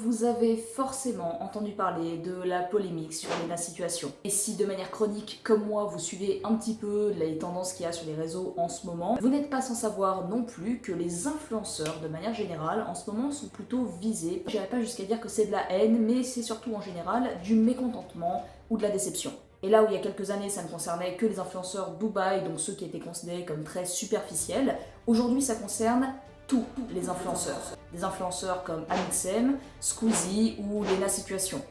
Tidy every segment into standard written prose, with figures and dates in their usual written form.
Vous avez forcément entendu parler de la polémique sur la situation. Et si de manière chronique, comme moi, vous suivez un petit peu les tendances qu'il y a sur les réseaux en ce moment, vous n'êtes pas sans savoir non plus que les influenceurs, de manière générale, en ce moment sont plutôt visés. Je n'irai pas jusqu'à dire que c'est de la haine, mais c'est surtout en général du mécontentement ou de la déception. Et là où il y a quelques années ça ne concernait que les influenceurs Dubaï, donc ceux qui étaient considérés comme très superficiels, aujourd'hui ça concerne tous les influenceurs. Des influenceurs comme Amixem, Squeezie ou Lena Situation.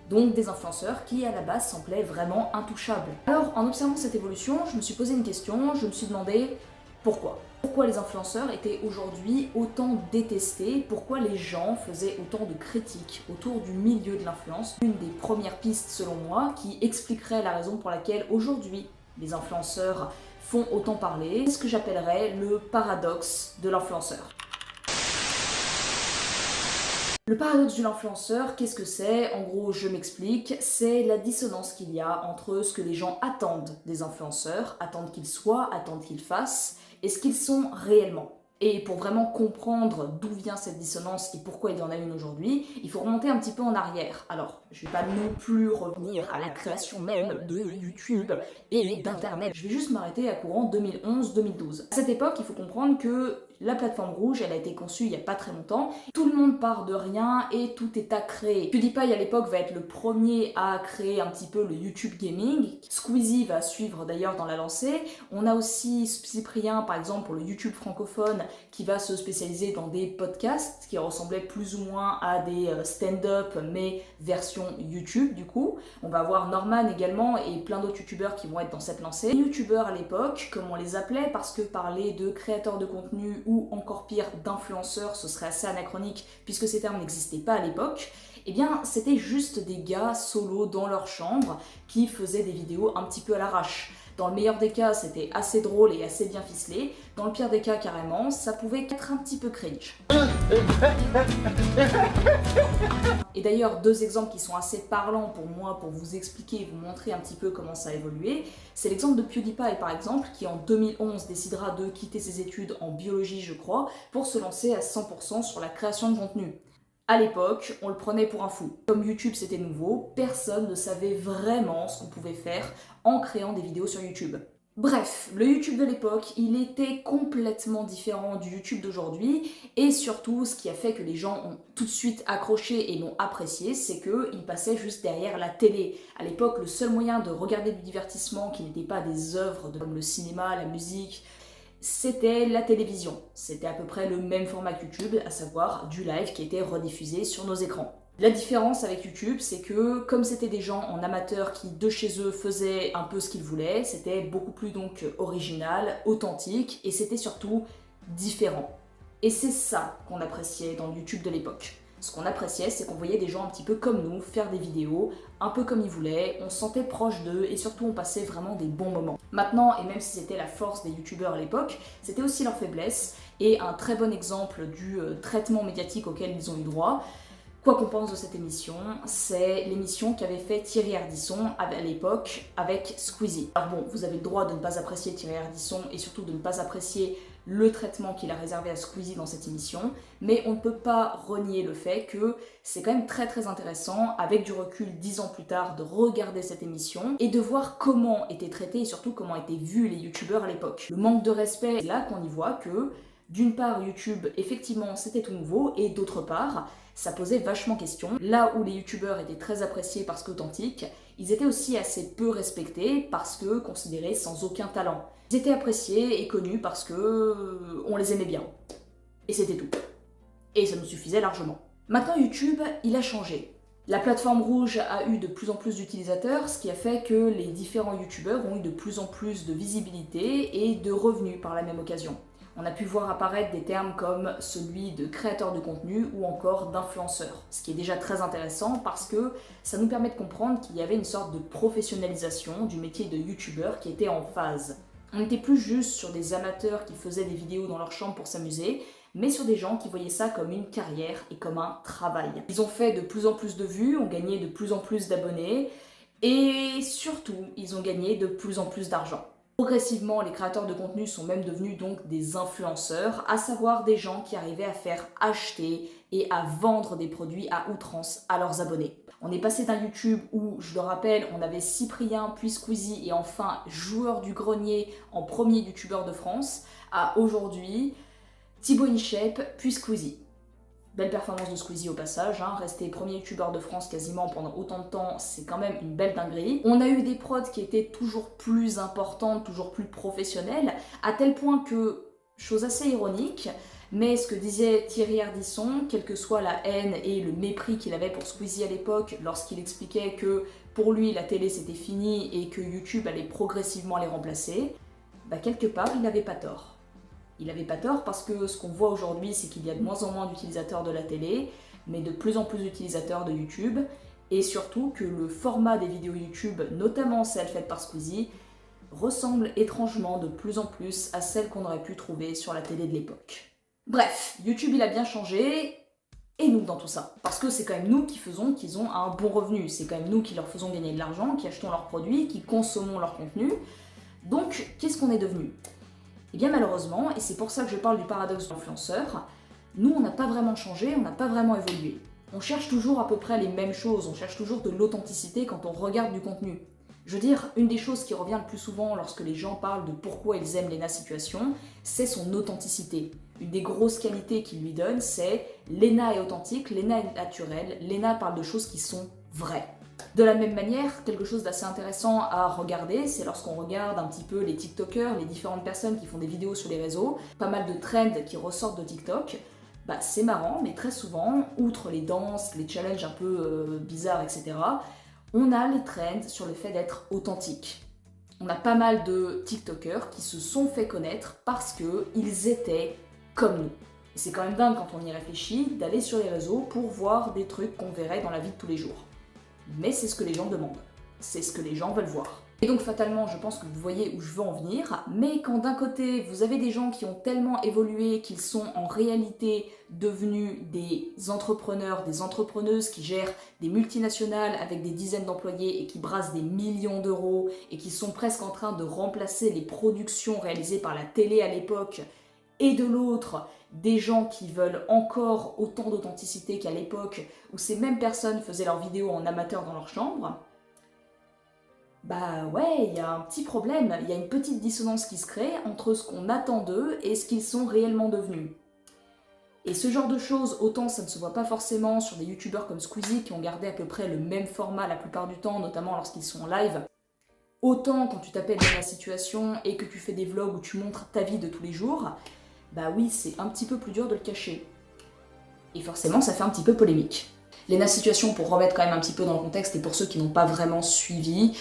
Donc des influenceurs qui à la base semblaient vraiment intouchables. Alors en observant cette évolution, je me suis posé une question, je me suis demandé pourquoi. Pourquoi les influenceurs étaient aujourd'hui autant détestés? Pourquoi les gens faisaient autant de critiques autour du milieu de l'influence? Une des premières pistes selon moi qui expliquerait la raison pour laquelle aujourd'hui les influenceurs font autant parler, c'est ce que j'appellerais le paradoxe de l'influenceur. Le paradoxe de l'influenceur, qu'est-ce que c'est? En gros, je m'explique, c'est la dissonance qu'il y a entre ce que les gens attendent des influenceurs, attendent qu'ils soient, attendent qu'ils fassent, et ce qu'ils sont réellement. Et pour vraiment comprendre d'où vient cette dissonance et pourquoi il y en a une aujourd'hui, il faut remonter un petit peu en arrière. Alors, je vais pas non plus revenir à la création même de YouTube et d'Internet. Je vais juste m'arrêter à courant 2011-2012. À cette époque, il faut comprendre que la plateforme rouge, elle a été conçue il y a pas très longtemps. Tout le monde part de rien et tout est à créer. PewDiePie à l'époque va être le premier à créer un petit peu le YouTube Gaming. Squeezie va suivre d'ailleurs dans la lancée. On a aussi Cyprien par exemple pour le YouTube francophone qui va se spécialiser dans des podcasts qui ressemblaient plus ou moins à des stand-up mais version YouTube du coup. On va avoir Norman également et plein d'autres youtubeurs qui vont être dans cette lancée. Les youtubeurs à l'époque, comme on les appelait, parce que parler de créateurs de contenu ou encore pire d'influenceurs, ce serait assez anachronique puisque ces termes n'existaient pas à l'époque, eh bien c'était juste des gars solo dans leur chambre qui faisaient des vidéos un petit peu à l'arrache. Dans le meilleur des cas, c'était assez drôle et assez bien ficelé. Dans le pire des cas, carrément, ça pouvait être un petit peu cringe. Et d'ailleurs, deux exemples qui sont assez parlants pour moi, pour vous expliquer et vous montrer un petit peu comment ça a évolué. C'est l'exemple de PewDiePie, par exemple, qui en 2011 décidera de quitter ses études en biologie, je crois, pour se lancer à 100% sur la création de contenu. À l'époque, on le prenait pour un fou. Comme YouTube c'était nouveau, personne ne savait vraiment ce qu'on pouvait faire en créant des vidéos sur YouTube. Bref, le YouTube de l'époque, il était complètement différent du YouTube d'aujourd'hui et surtout, ce qui a fait que les gens ont tout de suite accroché et l'ont apprécié, c'est qu'il passait juste derrière la télé. À l'époque, le seul moyen de regarder du divertissement qui n'était pas des œuvres comme le cinéma, la musique, c'était la télévision. C'était à peu près le même format que YouTube, à savoir du live qui était rediffusé sur nos écrans. La différence avec YouTube, c'est que comme c'était des gens en amateur qui de chez eux faisaient un peu ce qu'ils voulaient, c'était beaucoup plus donc original, authentique et c'était surtout différent. Et c'est ça qu'on appréciait dans le YouTube de l'époque. Ce qu'on appréciait, c'est qu'on voyait des gens un petit peu comme nous faire des vidéos, un peu comme ils voulaient, on se sentait proche d'eux et surtout on passait vraiment des bons moments. Maintenant, et même si c'était la force des youtubeurs à l'époque, c'était aussi leur faiblesse et un très bon exemple du traitement médiatique auquel ils ont eu droit. Quoi qu'on pense de cette émission, c'est l'émission qu'avait fait Thierry Ardisson à l'époque avec Squeezie. Alors bon, vous avez le droit de ne pas apprécier Thierry Ardisson et surtout de ne pas apprécier le traitement qu'il a réservé à Squeezie dans cette émission, mais on ne peut pas renier le fait que c'est quand même très intéressant, avec du recul 10 ans plus tard, de regarder cette émission et de voir comment étaient traités et surtout comment étaient vus les youtubeurs à l'époque. Le manque de respect, c'est là qu'on y voit que d'une part, YouTube, effectivement, c'était tout nouveau, et d'autre part, ça posait vachement question. Là où les youtubeurs étaient très appréciés parce qu'authentiques, ils étaient aussi assez peu respectés parce que considérés sans aucun talent. Ils étaient appréciés et connus parce que on les aimait bien. Et c'était tout. Et ça nous suffisait largement. Maintenant, YouTube, il a changé. La plateforme rouge a eu de plus en plus d'utilisateurs, ce qui a fait que les différents youtubeurs ont eu de plus en plus de visibilité et de revenus par la même occasion. On a pu voir apparaître des termes comme celui de créateur de contenu ou encore d'influenceur, ce qui est déjà très intéressant parce que ça nous permet de comprendre qu'il y avait une sorte de professionnalisation du métier de youtubeur qui était en phase. On n'était plus juste sur des amateurs qui faisaient des vidéos dans leur chambre pour s'amuser, mais sur des gens qui voyaient ça comme une carrière et comme un travail. Ils ont fait de plus en plus de vues, ont gagné de plus en plus d'abonnés, et surtout, ils ont gagné de plus en plus d'argent. Progressivement, les créateurs de contenu sont même devenus donc des influenceurs, à savoir des gens qui arrivaient à faire acheter et à vendre des produits à outrance à leurs abonnés. On est passé d'un YouTube où, je le rappelle, on avait Cyprien, puis Squeezie et enfin Joueur du Grenier en premier youtubeur de France, à aujourd'hui Thibaut Inchep, puis Squeezie. Belle performance de Squeezie au passage, hein. Rester premier youtubeur de France quasiment pendant autant de temps, c'est quand même une belle dinguerie. On a eu des prods qui étaient toujours plus importantes, toujours plus professionnelles, à tel point que, chose assez ironique, mais ce que disait Thierry Ardisson, quelle que soit la haine et le mépris qu'il avait pour Squeezie à l'époque, lorsqu'il expliquait que pour lui la télé c'était fini et que YouTube allait progressivement les remplacer, bah quelque part il n'avait pas tort. Il n'avait pas tort parce que ce qu'on voit aujourd'hui, c'est qu'il y a de moins en moins d'utilisateurs de la télé, mais de plus en plus d'utilisateurs de YouTube, et surtout que le format des vidéos YouTube, notamment celles faites par Squeezie, ressemble étrangement de plus en plus à celles qu'on aurait pu trouver sur la télé de l'époque. Bref, YouTube il a bien changé, et nous dans tout ça. Parce que c'est quand même nous qui faisons qu'ils ont un bon revenu, c'est quand même nous qui leur faisons gagner de l'argent, qui achetons leurs produits, qui consommons leur contenu. Donc, qu'est-ce qu'on est devenu ? Et bien malheureusement, et c'est pour ça que je parle du paradoxe de l'influenceur, nous on n'a pas vraiment changé, on n'a pas vraiment évolué. On cherche toujours à peu près les mêmes choses, on cherche toujours de l'authenticité quand on regarde du contenu. Je veux dire, une des choses qui revient le plus souvent lorsque les gens parlent de pourquoi ils aiment Léna Situation, c'est son authenticité. Une des grosses qualités qu'il lui donne, c'est Léna est authentique, Léna est naturelle, Léna parle de choses qui sont vraies. De la même manière, quelque chose d'assez intéressant à regarder, c'est lorsqu'on regarde un petit peu les TikTokers, les différentes personnes qui font des vidéos sur les réseaux, pas mal de trends qui ressortent de TikTok, bah c'est marrant, mais très souvent, outre les danses, les challenges un peu bizarres, etc., on a les trends sur le fait d'être authentique. On a pas mal de TikTokers qui se sont fait connaître parce qu'ils étaient comme nous. Et c'est quand même dingue quand on y réfléchit d'aller sur les réseaux pour voir des trucs qu'on verrait dans la vie de tous les jours. Mais c'est ce que les gens demandent, c'est ce que les gens veulent voir. Et donc fatalement, je pense que vous voyez où je veux en venir, mais quand d'un côté, vous avez des gens qui ont tellement évolué qu'ils sont en réalité devenus des entrepreneurs, des entrepreneuses qui gèrent des multinationales avec des dizaines d'employés et qui brassent des millions d'euros et qui sont presque en train de remplacer les productions réalisées par la télé à l'époque, et de l'autre, des gens qui veulent encore autant d'authenticité qu'à l'époque où ces mêmes personnes faisaient leurs vidéos en amateur dans leur chambre, bah ouais, il y a un petit problème, il y a une petite dissonance qui se crée entre ce qu'on attend d'eux et ce qu'ils sont réellement devenus. Et ce genre de choses, autant ça ne se voit pas forcément sur des youtubeurs comme Squeezie qui ont gardé à peu près le même format la plupart du temps, notamment lorsqu'ils sont en live, autant quand tu t'appelles dans la situation et que tu fais des vlogs où tu montres ta vie de tous les jours, bah oui, c'est un petit peu plus dur de le cacher. Et forcément, ça fait un petit peu polémique. Léna Situation, pour remettre quand même un petit peu dans le contexte, et pour ceux qui n'ont pas vraiment suivi,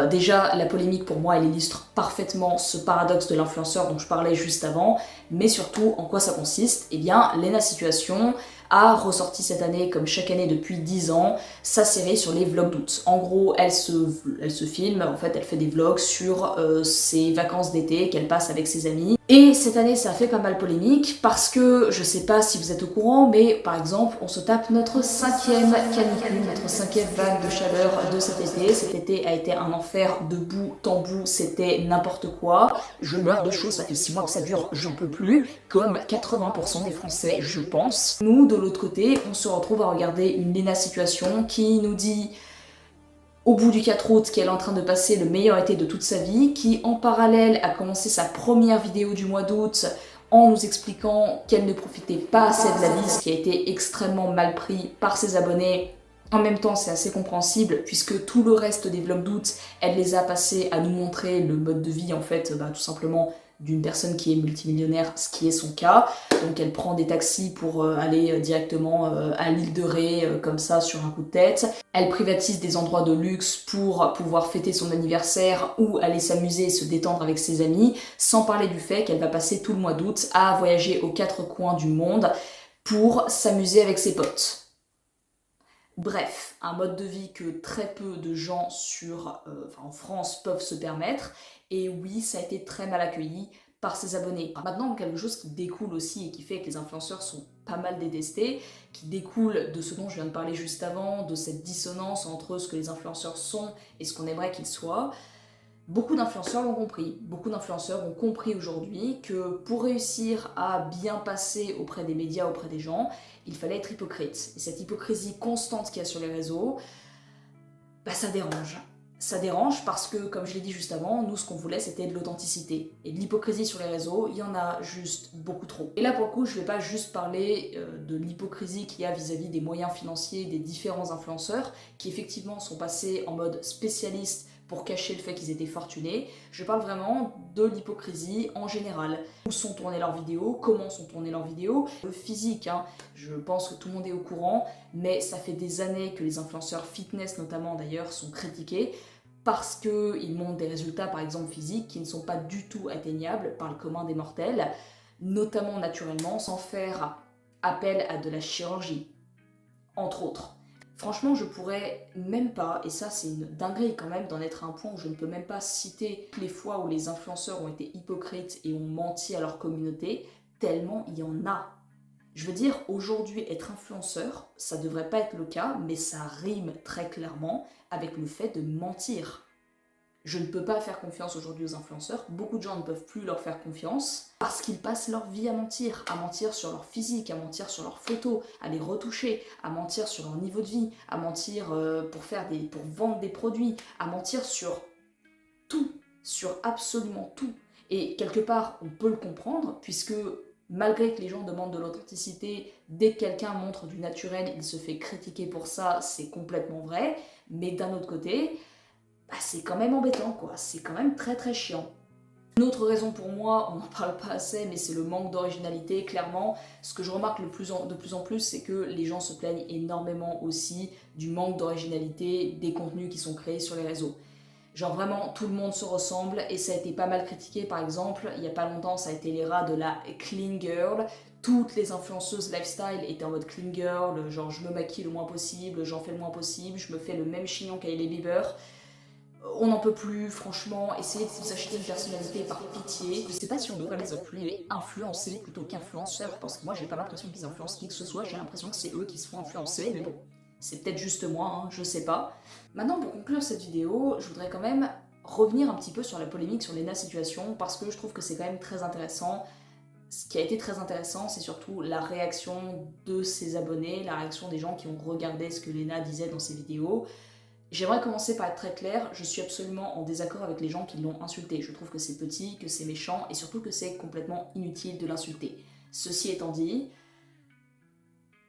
déjà, la polémique pour moi, elle illustre parfaitement ce paradoxe de l'influenceur dont je parlais juste avant, mais surtout, en quoi ça consiste ? Eh bien, Léna Situation a ressorti cette année, comme chaque année depuis 10 ans, sa série sur les vlogs d'août. En gros, elle se filme, en fait, elle fait des vlogs sur ses vacances d'été qu'elle passe avec ses amis. Et cette année, ça a fait pas mal polémique parce que, je sais pas si vous êtes au courant, mais par exemple, on se tape notre 5e canicule, notre 5e vague de chaleur de cet été. Cet été a été un enfer de bout en bout, c'était n'importe quoi. Je meurs de chaud, ça fait 6 mois que ça dure, j'en peux plus, comme 80% des Français, je pense. Nous, de l'autre côté, on se retrouve à regarder une Léna Situation qui nous dit au bout du 4 août qu'elle est en train de passer le meilleur été de toute sa vie, qui en parallèle a commencé sa première vidéo du mois d'août en nous expliquant qu'elle ne profitait pas assez de la vie, ce qui a été extrêmement mal pris par ses abonnés. En même temps, c'est assez compréhensible puisque tout le reste des vlogs d'août, elle les a passés à nous montrer le mode de vie en fait, tout simplement d'une personne qui est multimillionnaire, ce qui est son cas. Donc elle prend des taxis pour aller directement à l'île de Ré, comme ça, sur un coup de tête. Elle privatise des endroits de luxe pour pouvoir fêter son anniversaire ou aller s'amuser et se détendre avec ses amis, sans parler du fait qu'elle va passer tout le mois d'août à voyager aux 4 coins du monde pour s'amuser avec ses potes. Bref, un mode de vie que très peu de gens en France peuvent se permettre. Et oui, ça a été très mal accueilli par ses abonnés. Maintenant, quelque chose qui découle aussi et qui fait que les influenceurs sont pas mal détestés, qui découle de ce dont je viens de parler juste avant, de cette dissonance entre ce que les influenceurs sont et ce qu'on aimerait qu'ils soient, Beaucoup d'influenceurs l'ont compris. Beaucoup d'influenceurs ont compris aujourd'hui que pour réussir à bien passer auprès des médias, auprès des gens, il fallait être hypocrite. Et cette hypocrisie constante qu'il y a sur les réseaux, bah ça dérange. Ça dérange parce que, comme je l'ai dit juste avant, nous ce qu'on voulait c'était de l'authenticité. Et de l'hypocrisie sur les réseaux, il y en a juste beaucoup trop. Et là pour le coup, je ne vais pas juste parler de l'hypocrisie qu'il y a vis-à-vis des moyens financiers des différents influenceurs qui effectivement sont passés en mode spécialiste pour cacher le fait qu'ils étaient fortunés. Je parle vraiment de l'hypocrisie en général. Où sont tournées leurs vidéos, comment sont tournées leurs vidéos, le physique, hein. Je pense que tout le monde est au courant, mais ça fait des années que les influenceurs fitness notamment d'ailleurs sont critiqués parce qu'ils montrent des résultats par exemple physiques qui ne sont pas du tout atteignables par le commun des mortels, notamment naturellement sans faire appel à de la chirurgie, entre autres. Franchement, je pourrais même pas, et ça c'est une dinguerie quand même, d'en être à un point où je ne peux même pas citer les fois où les influenceurs ont été hypocrites et ont menti à leur communauté, tellement il y en a. Je veux dire, aujourd'hui, être influenceur, ça devrait pas être le cas, mais ça rime très clairement avec le fait de mentir. Je ne peux pas faire confiance aujourd'hui aux influenceurs, beaucoup de gens ne peuvent plus leur faire confiance parce qu'ils passent leur vie à mentir sur leur physique, à mentir sur leurs photos, à les retoucher, à mentir sur leur niveau de vie, à mentir pour vendre des produits, à mentir sur tout, sur absolument tout. Et quelque part, on peut le comprendre puisque malgré que les gens demandent de l'authenticité, dès que quelqu'un montre du naturel, il se fait critiquer pour ça, c'est complètement vrai. Mais d'un autre côté, bah, c'est quand même embêtant, quoi. C'est quand même très très chiant. Une autre raison pour moi, on n'en parle pas assez, mais c'est le manque d'originalité, clairement. Ce que je remarque de plus en plus, c'est que les gens se plaignent énormément aussi du manque d'originalité des contenus qui sont créés sur les réseaux. Genre vraiment, tout le monde se ressemble et ça a été pas mal critiqué. Par exemple, il y a pas longtemps, ça a été l'ère de la clean girl. Toutes les influenceuses lifestyle étaient en mode clean girl, genre je me maquille le moins possible, j'en fais le moins possible, je me fais le même chignon qu'Hailey Bieber. On n'en peut plus, franchement, essayez de vous acheter une personnalité par pitié. Je sais pas si on devrait les appeler influencés plutôt qu'influenceurs, parce que moi j'ai pas l'impression qu'ils influencent qui que ce soit, j'ai l'impression que c'est eux qui se font influencer, mais bon, c'est peut-être juste moi, hein, je sais pas. Maintenant, pour conclure cette vidéo, je voudrais quand même revenir un petit peu sur la polémique sur Lena Situation, parce que je trouve que c'est quand même très intéressant. Ce qui a été très intéressant, c'est surtout la réaction de ses abonnés, la réaction des gens qui ont regardé ce que Lena disait dans ses vidéos. J'aimerais commencer par être très clair, je suis absolument en désaccord avec les gens qui l'ont insulté. Je trouve que c'est petit, que c'est méchant et surtout que c'est complètement inutile de l'insulter. Ceci étant dit,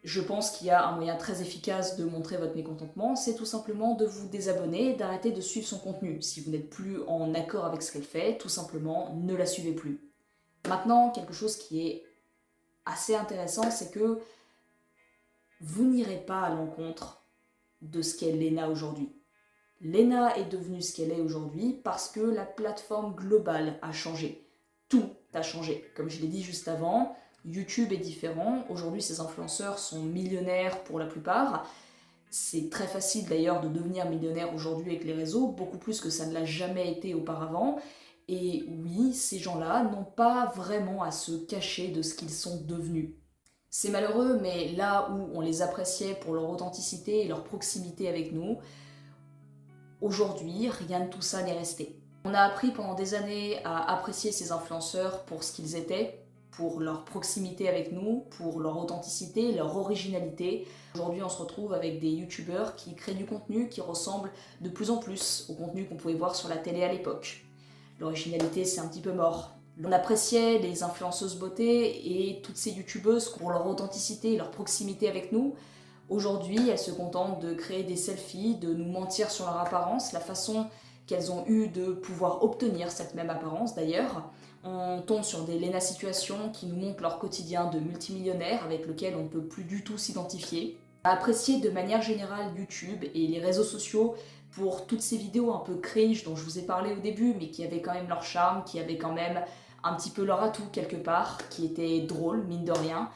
je pense qu'il y a un moyen très efficace de montrer votre mécontentement, c'est tout simplement de vous désabonner et d'arrêter de suivre son contenu. Si vous n'êtes plus en accord avec ce qu'elle fait, tout simplement ne la suivez plus. Maintenant, quelque chose qui est assez intéressant, c'est que vous n'irez pas à l'encontre de ce qu'est Lena aujourd'hui. Lena est devenue ce qu'elle est aujourd'hui parce que la plateforme globale a changé. Tout a changé. Comme je l'ai dit juste avant, YouTube est différent. Aujourd'hui, ces influenceurs sont millionnaires pour la plupart. C'est très facile d'ailleurs de devenir millionnaire aujourd'hui avec les réseaux, beaucoup plus que ça ne l'a jamais été auparavant. Et oui, ces gens-là n'ont pas vraiment à se cacher de ce qu'ils sont devenus. C'est malheureux, mais là où on les appréciait pour leur authenticité et leur proximité avec nous, aujourd'hui, rien de tout ça n'est resté. On a appris pendant des années à apprécier ces influenceurs pour ce qu'ils étaient, pour leur proximité avec nous, pour leur authenticité, leur originalité. Aujourd'hui, on se retrouve avec des youtubeurs qui créent du contenu qui ressemble de plus en plus au contenu qu'on pouvait voir sur la télé à l'époque. L'originalité, c'est un petit peu mort. On appréciait les influenceuses beauté et toutes ces youtubeuses pour leur authenticité et leur proximité avec nous. Aujourd'hui, elles se contentent de créer des selfies, de nous mentir sur leur apparence, la façon qu'elles ont eu de pouvoir obtenir cette même apparence d'ailleurs. On tombe sur des Lena Situations qui nous montrent leur quotidien de multimillionnaires avec lequel on ne peut plus du tout s'identifier. Apprécier de manière générale YouTube et les réseaux sociaux pour toutes ces vidéos un peu cringe dont je vous ai parlé au début, mais qui avaient quand même leur charme, qui avaient quand même un petit peu leur atout quelque part, qui étaient drôles, mine de rien.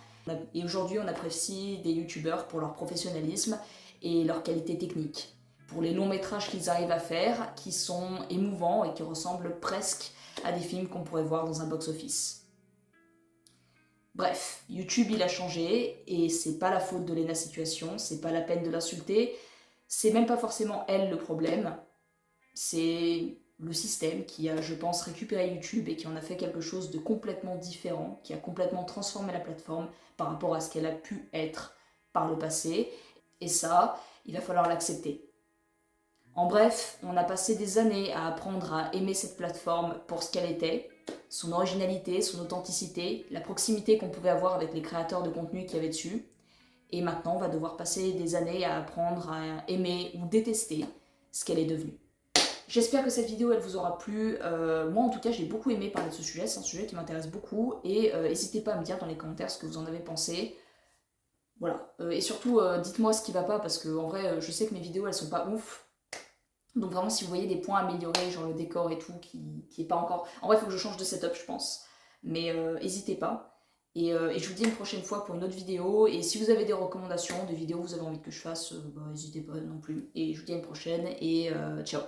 Et aujourd'hui, on apprécie des youtubeurs pour leur professionnalisme et leur qualité technique. Pour les longs métrages qu'ils arrivent à faire, qui sont émouvants et qui ressemblent presque à des films qu'on pourrait voir dans un box-office. Bref, YouTube il a changé et c'est pas la faute de Lena Situation, c'est pas la peine de l'insulter, c'est même pas forcément elle le problème, c'est le système, qui a, je pense, récupéré YouTube et qui en a fait quelque chose de complètement différent, qui a complètement transformé la plateforme par rapport à ce qu'elle a pu être par le passé. Et ça, il va falloir l'accepter. En bref, on a passé des années à apprendre à aimer cette plateforme pour ce qu'elle était, son originalité, son authenticité, la proximité qu'on pouvait avoir avec les créateurs de contenu qu'il y avait dessus. Et maintenant, on va devoir passer des années à apprendre à aimer ou détester ce qu'elle est devenue. J'espère que cette vidéo elle vous aura plu. Moi en tout cas j'ai beaucoup aimé parler de ce sujet, c'est un sujet qui m'intéresse beaucoup et n'hésitez pas à me dire dans les commentaires ce que vous en avez pensé. Voilà. Et surtout dites-moi ce qui va pas parce que en vrai je sais que mes vidéos elles sont pas ouf. Donc vraiment si vous voyez des points améliorés, genre le décor et tout, qui est pas encore... En vrai il faut que je change de setup je pense. Mais n'hésitez pas. Et je vous dis une prochaine fois pour une autre vidéo. Et si vous avez des recommandations, des vidéos que vous avez envie que je fasse, n'hésitez pas non plus. Et je vous dis à une prochaine et ciao.